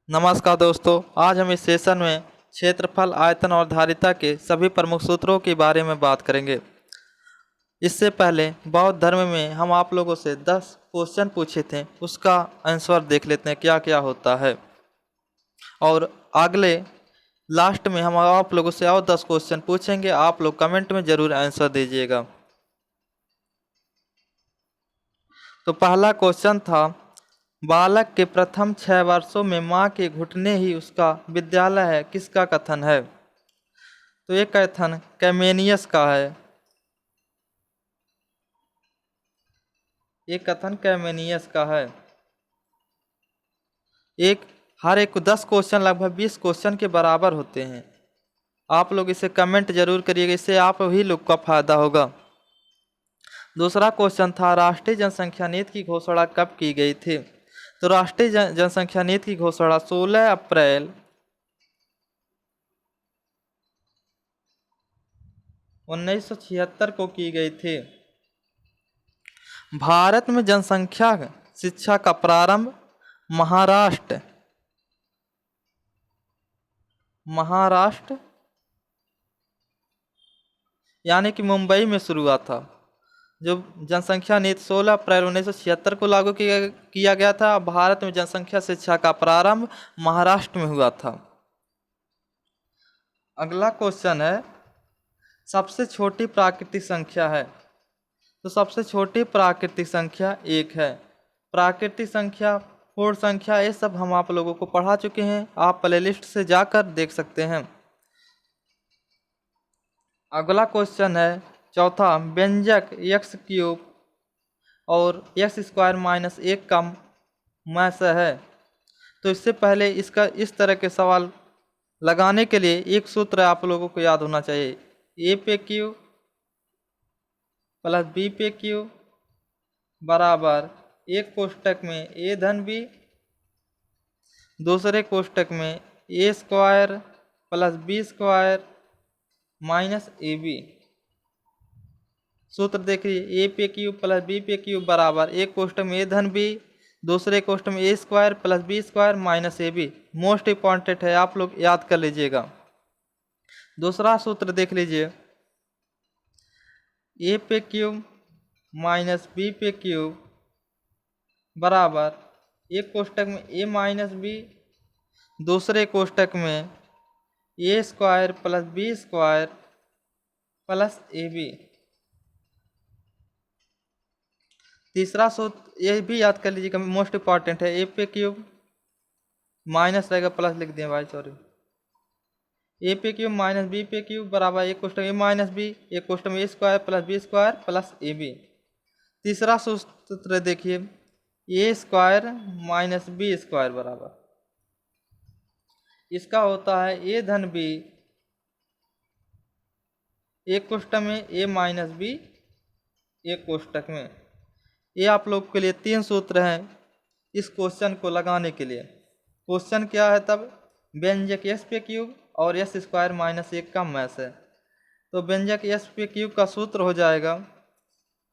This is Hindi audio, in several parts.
नमस्कार दोस्तों, आज हम इस सेशन में क्षेत्रफल, आयतन और धारिता के सभी प्रमुख सूत्रों के बारे में बात करेंगे। इससे पहले बौद्ध धर्म में हम आप लोगों से 10 क्वेश्चन पूछे थे, उसका आंसर देख लेते हैं क्या क्या होता है। और अगले लास्ट में हम आप लोगों से और 10 क्वेश्चन पूछेंगे, आप लोग कमेंट में ज़रूर आंसर दीजिएगा। तो पहला क्वेश्चन था, बालक के प्रथम 6 वर्षों में माँ के घुटने ही उसका विद्यालय है, किसका कथन है? तो ये कथन कैमेनियस का है। ये कथन कैमेनियस का है। हर एक को 10 क्वेश्चन लगभग 20 क्वेश्चन के बराबर होते हैं। आप लोग इसे कमेंट जरूर करिएगा, इससे आप ही लोग का फायदा होगा। दूसरा क्वेश्चन था, राष्ट्रीय जनसंख्या नीति की घोषणा कब की गई थी? तो राष्ट्रीय जनसंख्या नीति की घोषणा 16 अप्रैल 1976 को की गई थी। भारत में जनसंख्या शिक्षा का प्रारंभ महाराष्ट्र यानी कि मुंबई में शुरू हुआ था। जो जनसंख्या नीति 16 अप्रैल 1976 को लागू किया गया था। भारत में जनसंख्या शिक्षा का प्रारंभ महाराष्ट्र में हुआ था। अगला क्वेश्चन है, सबसे छोटी प्राकृतिक संख्या है? तो सबसे छोटी प्राकृतिक संख्या 1 है। प्राकृतिक संख्या, पूर्ण संख्या, ये सब हम आप लोगों को पढ़ा चुके हैं, आप प्लेलिस्ट से जाकर देख सकते हैं। अगला क्वेश्चन है चौथा, व्यंजक x³ और x² - 1 का मैसे है। तो इससे पहले इसका इस तरह के सवाल लगाने के लिए एक सूत्र आप लोगों को याद होना चाहिए, a पे q प्लस b पे q बराबर एक कोष्टक में a धन b, दूसरे कोष्टक में a² plus b² minus ab। सूत्र देखिए, a पे q प्लस b पे q बराबर एक कोष्टक में a धन b, दूसरे कोष्टक में a² plus b² minus ab। Most important है, आप लोग याद कर लीजिएगा। दूसरा सूत्र देख लीजिए, a पे q माइनस b पे q बराबर एक कोष्टक में a माइनस b, दूसरे कोष्टक में a² plus b² plus ab। तीसरा सूत्र ये भी याद कर लीजिएगा, मोस्ट इम्पॉर्टेंट है, a पे q माइनस रहेगा प्लस लिख दिए भाई, सॉरी, a पे q माइनस b पे q बराबर एक कोष्टक a माइनस b, एक कोष्टक में a² plus b² plus ab। तीसरा सूत्र देखिए, a² माइनस b² बराबर, इसका होता है a धन b, एक कोष्टक में a माइनस b, एक कोष्टक में। ये आप लोग के लिए 3 सूत्र हैं इस क्वेश्चन को लगाने के लिए। क्वेश्चन क्या है तब, व्यंजक s पे क्यूब और s² - 1 का मैस है। तो व्यंजक s पे क्यूब का सूत्र हो जाएगा,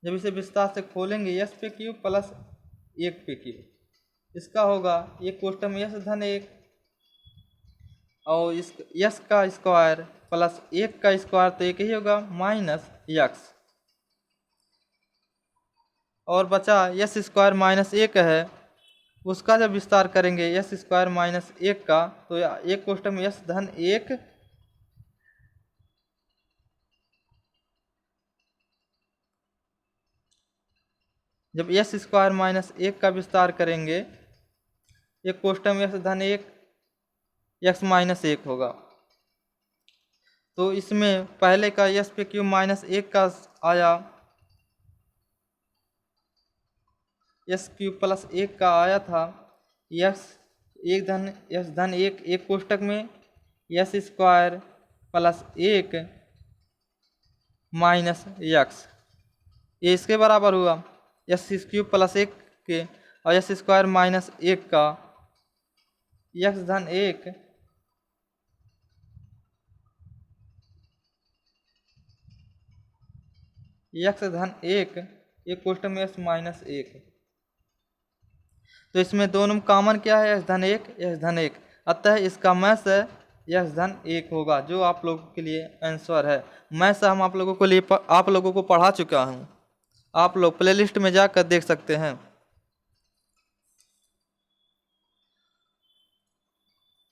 जब इसे विस्तार से खोलेंगे, s पे क्यूब प्लस 1 पे क्यूब, इसका होगा एक कोष्टक में s धन 1 और इस s का स्क्वायर प्लस 1 का स्क्वायर, तो एक ही होगा माइनस x, और बचा s² - 1 है, उसका जब विस्तार करेंगे s² - 1 का, तो एक कोष्टक में s धन 1 जब s² - 1 का विस्तार करेंगे, एक कोष्टक में s धन 1 x - 1 होगा। तो इसमें पहले का s पे क्यूब माइनस 1 का आया, s³ प्लस 1 का आया था, s धन 1 एक कोष्टक में s² प्लस 1 माइनस x, ये इसके बराबर हुआ s³ प्लस 1 के, और s² - 1 का x धन 1 x धन 1 एक कोष्टक में s - 1। तो इसमें दोनों कॉमन क्या है, s धन 1 s धन 1, अतः इसका मैथ यह धन 1 होगा, जो आप लोगों के लिए आंसर है। मैथ हम आप लोगों को पढ़ा चुका हूँ, आप लोग प्लेलिस्ट में जाकर देख सकते हैं।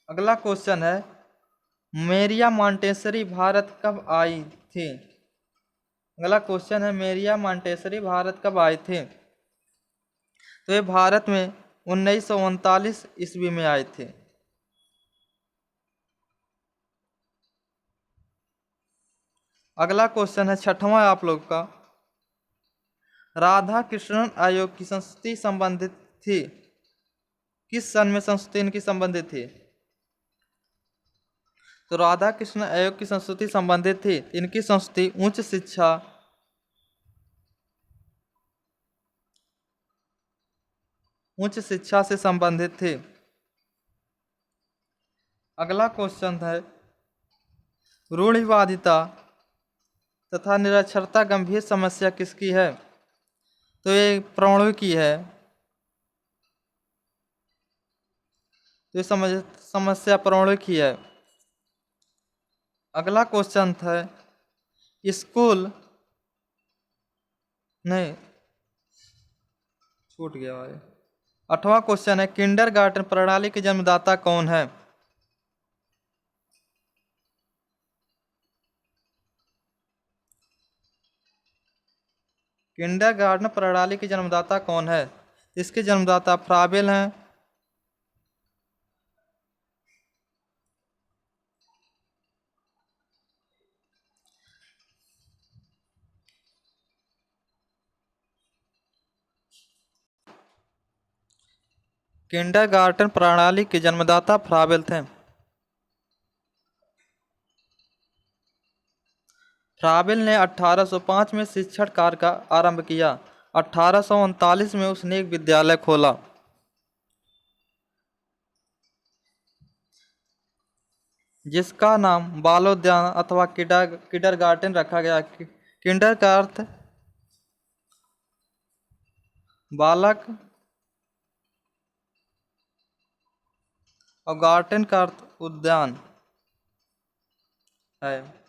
अगला क्वेश्चन है, मेरिया मॉन्टेसरी भारत कब आई थी? अगला क्वेश्चन है, मेरिया मॉन्टेसरी भारत कब आए थे? तो ये भारत में 1939 ईस्वी में आए थे। अगला क्वेश्चन है 6वां आप लोग का, राधा कृष्णन आयोग की संस्तुति संबंधित थी, किस सन में संस्तुति इनकी संबंधित थी? तो राधा कृष्ण आयोग की संस्तुति संबंधित थी। इनकी संस्तुति उच्च शिक्षा से संबंधित थी। अगला क्वेश्चन है, रूढ़िवादिता तथा निरक्षरता गंभीर समस्या किसकी है? तो ये प्रणों की है। तो ये समस्या प्रणों की है। अगला क्वेश्चन था, स्कूल नहीं छूट गया भाई। 8वां क्वेश्चन है, किंडरगार्टन प्रणाली के जन्मदाता कौन है? किंडरगार्टन प्रणाली के जन्मदाता कौन है? इसके जन्मदाता फ्राबेल हैं। किंडरगार्टन प्रणाली के जन्मदाता फ्राबेल थे। फ्राबेल ने 1805 में शिक्षण कार्य का आरंभ किया। 1839 में उसने एक विद्यालय खोला, जिसका नाम बालोद्यान अथवा किंडरगार्टन रखा गया। किंडर का अर्थ बालक और गार्डन का अर्थ उद्यान है।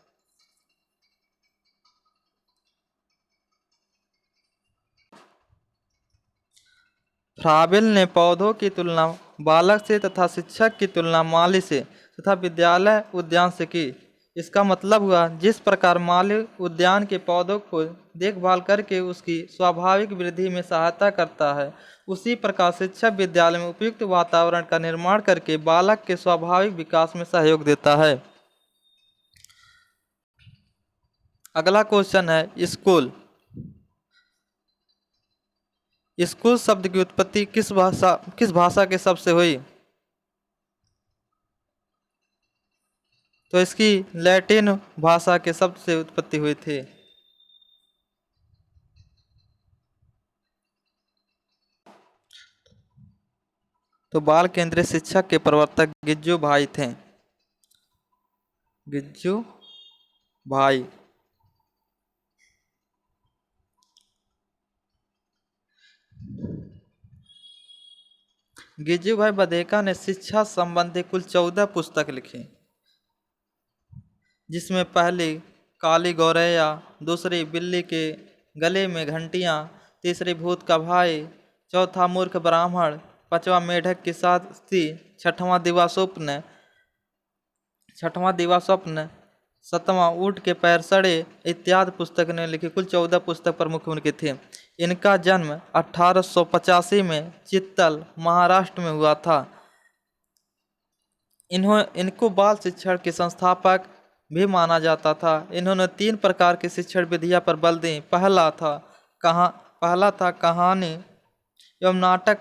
फ्राबेल ने पौधों की तुलना बालक से तथा शिक्षक की तुलना माली से तथा विद्यालय उद्यान से की। इसका मतलब हुआ, जिस प्रकार माली उद्यान के पौधों को देखभाल करके उसकी स्वाभाविक वृद्धि में सहायता करता है, उसी प्रकार शिक्षक विद्यालय में उपयुक्त वातावरण का निर्माण करके बालक के स्वाभाविक विकास में सहयोग देता है। अगला क्वेश्चन है, स्कूल। स्कूल शब्द की उत्पत्ति किस भाषा के शब्द से हुई? तो इसकी लैटिन भाषा के शब्द से उत्पत्ति हुई थी। तो बाल केंद्रीय शिक्षा के प्रवर्तक गिज्जू भाई थे। गिज्जू भाई। गिज्जू भाई बधेका ने शिक्षा संबंधी कुल 14 पुस्तक लिखी, जिसमें पहली काली गौरैया, दूसरी बिल्ली के गले में घंटियाँ, तीसरी भूत का भाई, चौथा मूर्ख ब्राह्मण, पांचवा मेढक की साथी, छठवां दिवास्वप्न, सतवां ऊँट के पैर सड़े इत्यादि पुस्तक ने लिखी। कुल 14 पुस्तक प्रमुख उनके थे। इनका जन्म 1885 में चित्तल महाराष्ट्र में हुआ था। इनको बाल शिक्षण के संस्थापक भी माना जाता था। इन्होंने 3 प्रकार की शिक्षण विधियां पर बल दी। पहला था कहानी एवं नाटक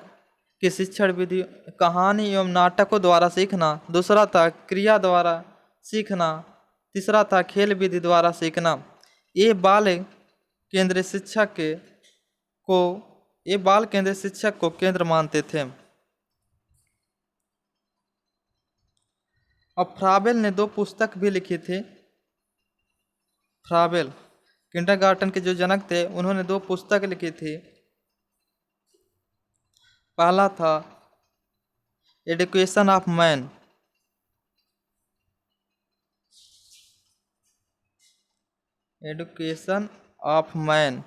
की शिक्षण विधि, कहानी एवं नाटकों द्वारा सीखना। दूसरा था क्रिया द्वारा सीखना। तीसरा था खेल विधि द्वारा सीखना। ये बाल केंद्रीय शिक्षक को केंद्र मानते थे। और फ्राबेल ने 2 पुस्तक भी लिखी थी। फ्राबेल किंडरगार्टन के जो जनक थे, उन्होंने 2 पुस्तक लिखी थी। पहला था education of man, education of man,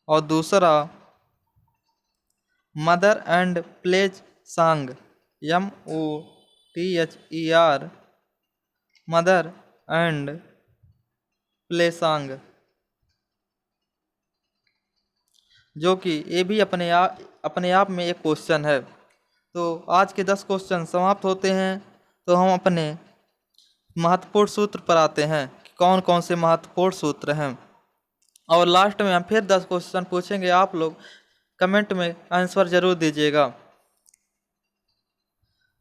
और दूसरा मदर एंड प्लेज सांग, MOTHER, मदर एंड प्ले सांग, जो कि ये भी अपने आप में एक क्वेश्चन है। तो आज के 10 क्वेश्चन समाप्त होते हैं। तो हम अपने महत्वपूर्ण सूत्र पर आते हैं कि कौन कौन से महत्वपूर्ण सूत्र हैं, और लास्ट में हम फिर 10 क्वेश्चन पूछेंगे। आप लोग कमेंट में आंसर जरूर दीजिएगा।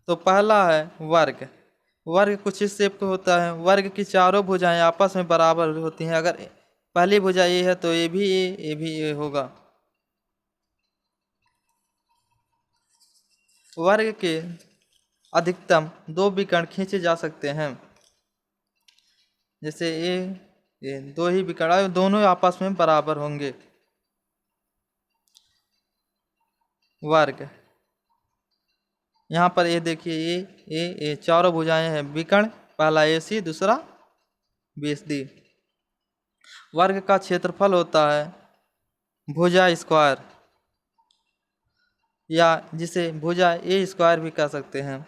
तो पहला है वर्ग। वर्ग कुछ इस शेप का होता है। वर्ग की चारों भुजाएं आपस में बराबर होती हैं। अगर पहली भुजा ये है तो ये भी ए होगा। वर्ग के अधिकतम 2 विकर्ण खींचे जा सकते हैं। जैसे ये 2 ही विकर्ण, दोनों आपस में बराबर होंगे। वर्ग यहाँ पर ये देखिए, ये चारों भुजाएं हैं विकर्ण। पहला AC, दूसरा BD। वर्ग का क्षेत्रफल होता है भुजा स्क्वायर, या जिसे भुजा A स्क्वायर भी कह सकते हैं।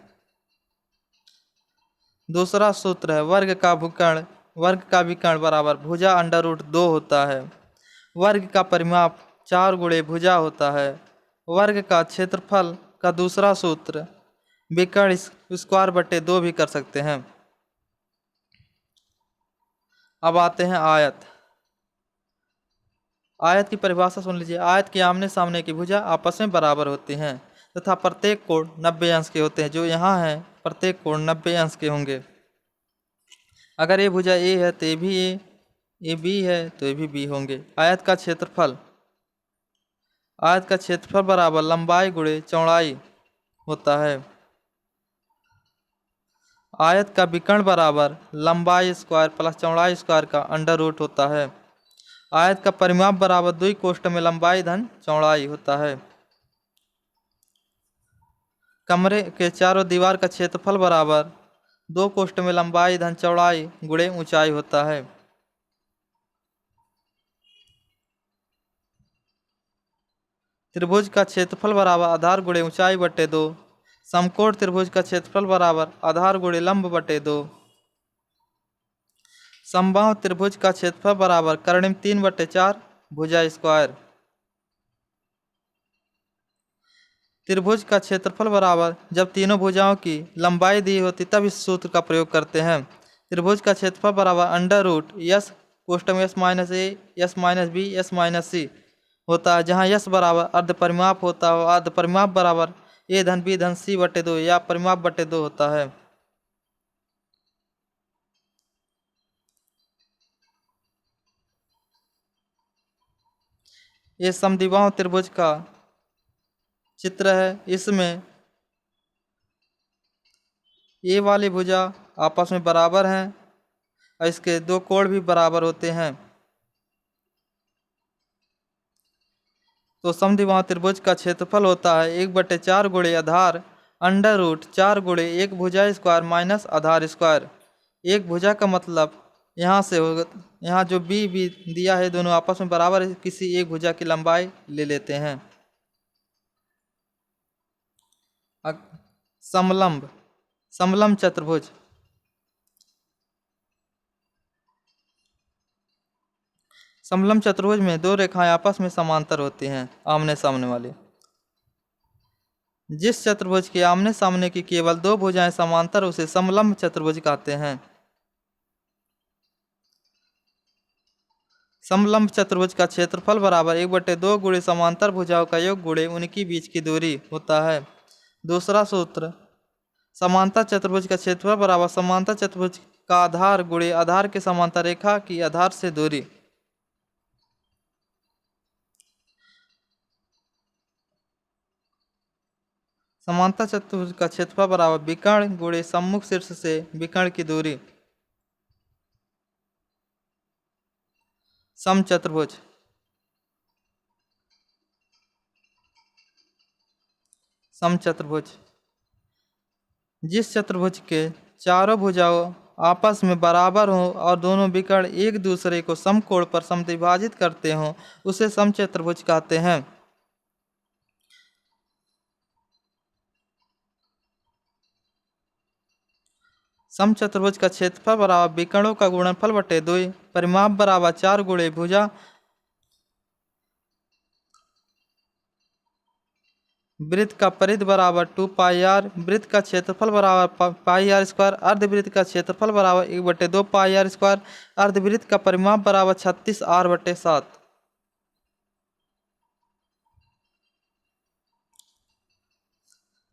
दूसरा सूत्र है वर्ग का विकर्ण बराबर भुजा √2 होता है। वर्ग का परिमाप 4 गुणे भुजा होता है। वर्ग का क्षेत्रफल का दूसरा सूत्र विकर्ण स्क्वायर बटे 2 भी कर सकते हैं। अब आते हैं आयत। आयत की परिभाषा सुन लीजिए। आयत के आमने सामने की भुजा आपस में बराबर होती हैं तथा प्रत्येक कोण 90 अंश के होते हैं। जो यहाँ है प्रत्येक कोण 90 अंश के होंगे। अगर ये भुजा A है तो ये भी A, ये B है तो ये भी B होंगे। आयत का क्षेत्रफल बराबर लंबाई गुणे चौड़ाई होता है। आयत का विकर्ण बराबर लंबाई स्क्वायर प्लस चौड़ाई स्क्वायर का √ होता है। आयत का परिमाप बराबर 2 कोष्ठ में लंबाई धन चौड़ाई होता है। कमरे के चारों दीवार का क्षेत्रफल बराबर 2 कोष्ठ में लंबाई धन चौड़ाई गुणे ऊंचाई होता है। त्रिभुज का क्षेत्रफल बराबर आधार गुणे ऊंचाई बटे 2। समकोण त्रिभुज का क्षेत्रफल बराबर आधार गुणे लंब बटे 2। समबाहु त्रिभुज का क्षेत्रफल बराबर कर्णिम 3/4 भुजा स्क्वायर। त्रिभुज का क्षेत्रफल बराबर जब तीनों भुजाओं की लंबाई दी होती तब इस सूत्र का प्रयोग करते हैं। त्रिभुज का क्षेत्रफल बराबर √S कोष्ठक में S-A, S-B, S-C होता है, जहाँ S बराबर अर्ध परिमाप होता है। अर्ध परिमाप बराबर A धन B धन C बटे 2 या परिमाप बटे 2 होता है। ये समद्विबाहु त्रिभुज का चित्र है। इसमें ये वाली भुजा आपस में बराबर हैं और इसके 2 कोण भी बराबर होते हैं। तो समद्विबाहु त्रिभुज का क्षेत्रफल होता है 1/4 गुणे आधार √4 गुणे एक भुजा स्क्वायर माइनस आधार स्क्वायर। एक भुजा का मतलब यहाँ से होगा, यहाँ जो B दिया है दोनों आपस में बराबर है। किसी एक भुजा की लंबाई ले लेते हैं। समलंब चतुर्भुज। समलंब चतुर्भुज में 2 रेखाएं आपस में समांतर होती हैं, आमने सामने वाली। जिस चतुर्भुज के आमने सामने की केवल 2 भुजाएं समांतर उसे समलंब चतुर्भुज कहते हैं। समलंब चतुर्भुज का क्षेत्रफल बराबर 1/2 गुणे समांतर भुजाओं का योग गुणे उनकी बीच की दूरी होता है। दूसरा सूत्र समांतर चतुर्भुज का क्षेत्रफल बराबर समांतर चतुर्भुज का आधार गुणे आधार के समांतर रेखा की आधार से दूरी। समांतर चतुर्भुज का क्षेत्रफल बराबर विकर्ण गुणे सम्मुख शीर्ष से विकर्ण की दूरी। समचतुर्भुज। समचतुर्भुज जिस चतुर्भुज के चारों भुजाओं आपस में बराबर हों और दोनों विकर्ण एक दूसरे को समकोण पर समद्विभाजित करते हों उसे समचतुर्भुज कहते हैं। समचतुर्भुज का क्षेत्रफल बराबर विकर्णों का गुणनफल बटे 2, परिमाप बराबर 4 गुणे भुजा वृत्त का परिध बराबर 2 पाई आर, वृत्त का क्षेत्रफल बराबर पाई आर स्क्वायर, अर्धवृत्त का क्षेत्रफल बराबर 1/2 पाई आर स्क्वायर, अर्धवृत्त का परिमाप बराबर 36 r/7।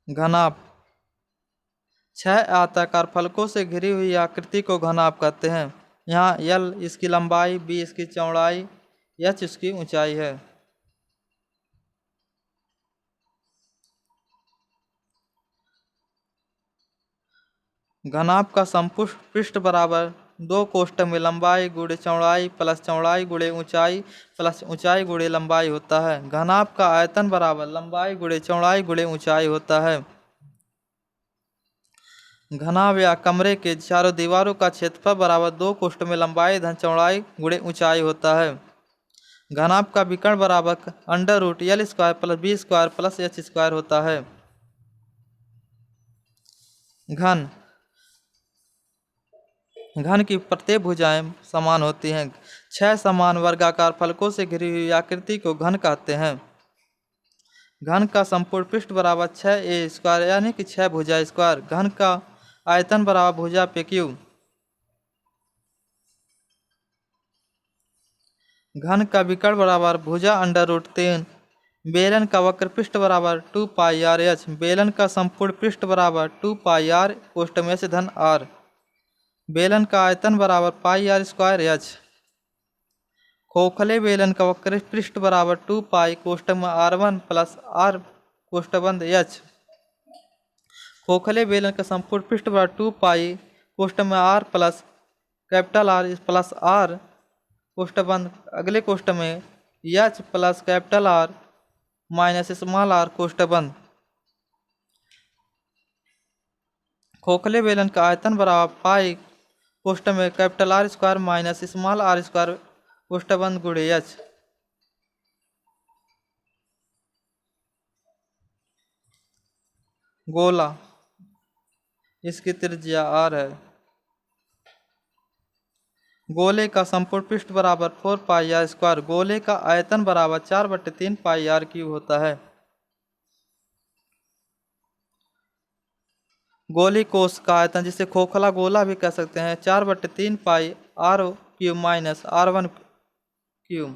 घनाभ 6 आयताकार फलकों से घिरी हुई आकृति को घनाभ कहते हैं। यहाँ L इसकी लंबाई, B इसकी चौड़ाई, H इसकी ऊंचाई है। घनाभ का समपुष्ट पृष्ठ बराबर 2 कोष्ठक में लंबाई गुणे चौड़ाई प्लस चौड़ाई गुणे ऊंचाई प्लस ऊंचाई गुणे लंबाई होता है। घनाभ का आयतन बराबर लंबाई गुणे चौड़ाई गुणे ऊंचाई होता है। घनाभ या कमरे के चारों दीवारों का क्षेत्रफल बराबर 2 कोष्ठक में लंबाई धन चौड़ाई गुणे ऊंचाई होता है। घनाभ का विकर्ण बराबर √L² plus B² plus H² होता है। घन की प्रत्येक भुजाएं समान होती हैं। 6 समान वर्गाकार फलकों से घिरी हुई आकृति को घन कहते हैं। घन का संपूर्ण पृष्ठ बराबर 6a² यानी कि 6 भुजा स्क्वायर। घन का आयतन बराबर भुजा पे क्यू। घन का विकर्ण बराबर भुजा √3। बेलन का वक्र पृष्ठ बराबर 2 पाई आर एच। बेलन का संपूर्ण पृष्ठ बराबर 2 पाई आर कोष्ठक में से धन आर। बेलन का आयतन बराबर पाई r² एच। खोखले बेलन का वक्र पृष्ठ बराबर 2 पाई कोष्ठक में r1 प्लस r कोष्ठक बंद एच। खोखले बेलन का संपूर्ण पृष्ठ बराबर 2 पाई कोष्ठक में r plus capital R plus r कोष्ठक बंद अगले कोष्ठक में H plus capital R minus small r कोष्ठक बंद। खोखले बेलन का आयतन बराबर पाई कोष्ठक में capital R² minus small r² कोष्ठक बंद गुणे एच। गोला इसकी त्रिज्या r है। गोले का संपूर्ण पृष्ठ बराबर 4 पाई r²। गोले का आयतन बराबर 4/3 पाई r³ होता है। गोली कोष का आयतन जिसे खोखला गोला भी कह सकते हैं 4/3 पाई r³ माइनस r1³।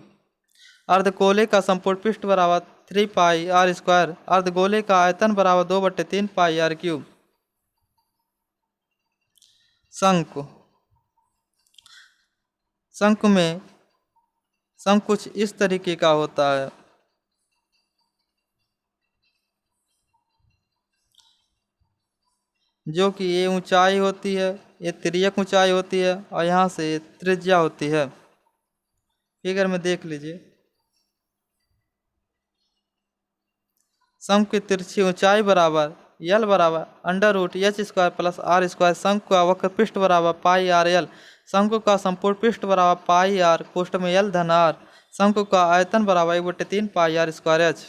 अर्धगोले का संपूर्ण पृष्ठ बराबर 3 पाई r²। अर्धगोले का आयतन बराबर 2/3 पाई r³। शंकु शंकु कुछ इस तरीके का होता है। जो कि ये ऊंचाई होती है, ये तिर्यक ऊंचाई होती है और यहाँ से त्रिज्या होती है। फिगर में देख लीजिए। शंकु की तिरछी ऊंचाई बराबर L बराबर √H² प्लस r²। शंकु का वक्र पृष्ठ बराबर पाई आर एल। शंकु का संपूर्ण पृष्ठ बराबर पाई आर कोष्ठक में L धन r। शंकु का आयतन बराबर 1/3 पाई r² एच।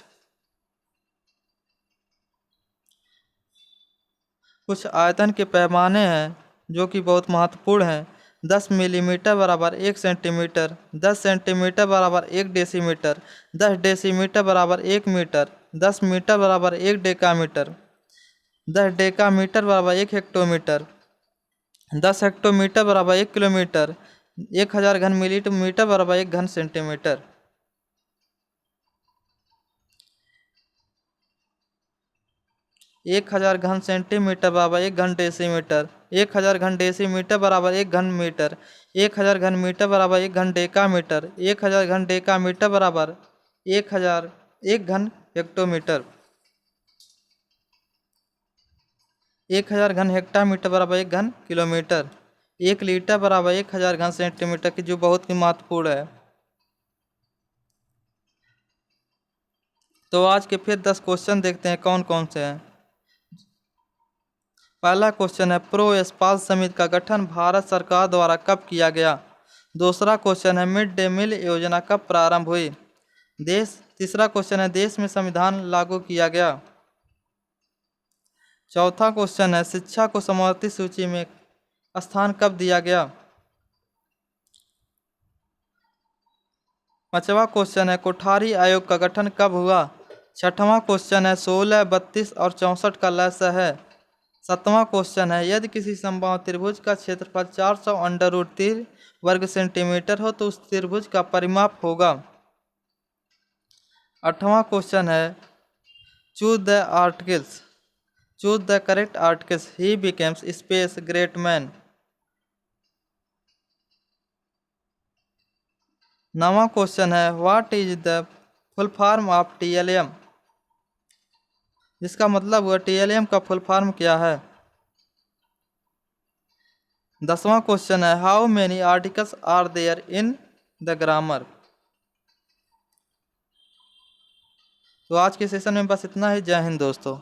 कुछ आयतन के पैमाने हैं जो कि बहुत महत्वपूर्ण हैं। 10 मिलीमीटर बराबर 1 सेंटीमीटर, 10 सेंटीमीटर बराबर 1 डेसीमीटर, 10 डेसीमीटर बराबर 1 मीटर, 10 मीटर बराबर 1 डेकामीटर, 10 डेकामीटर बराबर 1 हेक्टोमीटर, 10 हेक्टोमीटर बराबर 1 किलोमीटर, 1000 घन मिलीमीटर बराबर 1 घन सेंटीमीटर। 1000 घन सेंटीमीटर बराबर 1 घन डेसीमीटर, 1000 घन डेसीमीटर बराबर 1 घन मीटर, 1000 घन मीटर बराबर 1 घन डेकामीटर, 1000 घन डेकामीटर बराबर 1 घन हेक्टोमीटर, 1000 घन हेक्टामीटर बराबर 1 घन किलोमीटर, 1 लीटर बराबर 1000 घन सेंटीमीटर की, जो बहुत ही महत्वपूर्ण है। तो आज के फिर 10 क्वेश्चन देखते हैं कौन कौन से हैं। पहला क्वेश्चन है प्रो स्पाल समिति का गठन भारत सरकार द्वारा कब किया गया। दूसरा क्वेश्चन है मिड डे मील योजना कब प्रारंभ हुई। तीसरा क्वेश्चन है देश में संविधान लागू किया गया। चौथा क्वेश्चन है शिक्षा को समावर्ती सूची में स्थान कब दिया गया। पांचवा क्वेश्चन है कोठारी आयोग का गठन कब हुआ। छठवां क्वेश्चन है 16, 32 और 64 का लसाअ है। सातवां क्वेश्चन है यदि किसी समबाहु त्रिभुज का क्षेत्रफल 400√3 वर्ग सेंटीमीटर हो तो उस त्रिभुज का परिमाप होगा। आठवां क्वेश्चन है choose the correct articles he becomes space great man. नौवां क्वेश्चन है what is the full form of TLM, जिसका मतलब हुआ TLM का फुल फॉर्म क्या है। 10वां क्वेश्चन है how many articles are there in the grammar. तो आज के सेशन में बस इतना ही। जय हिंद दोस्तों।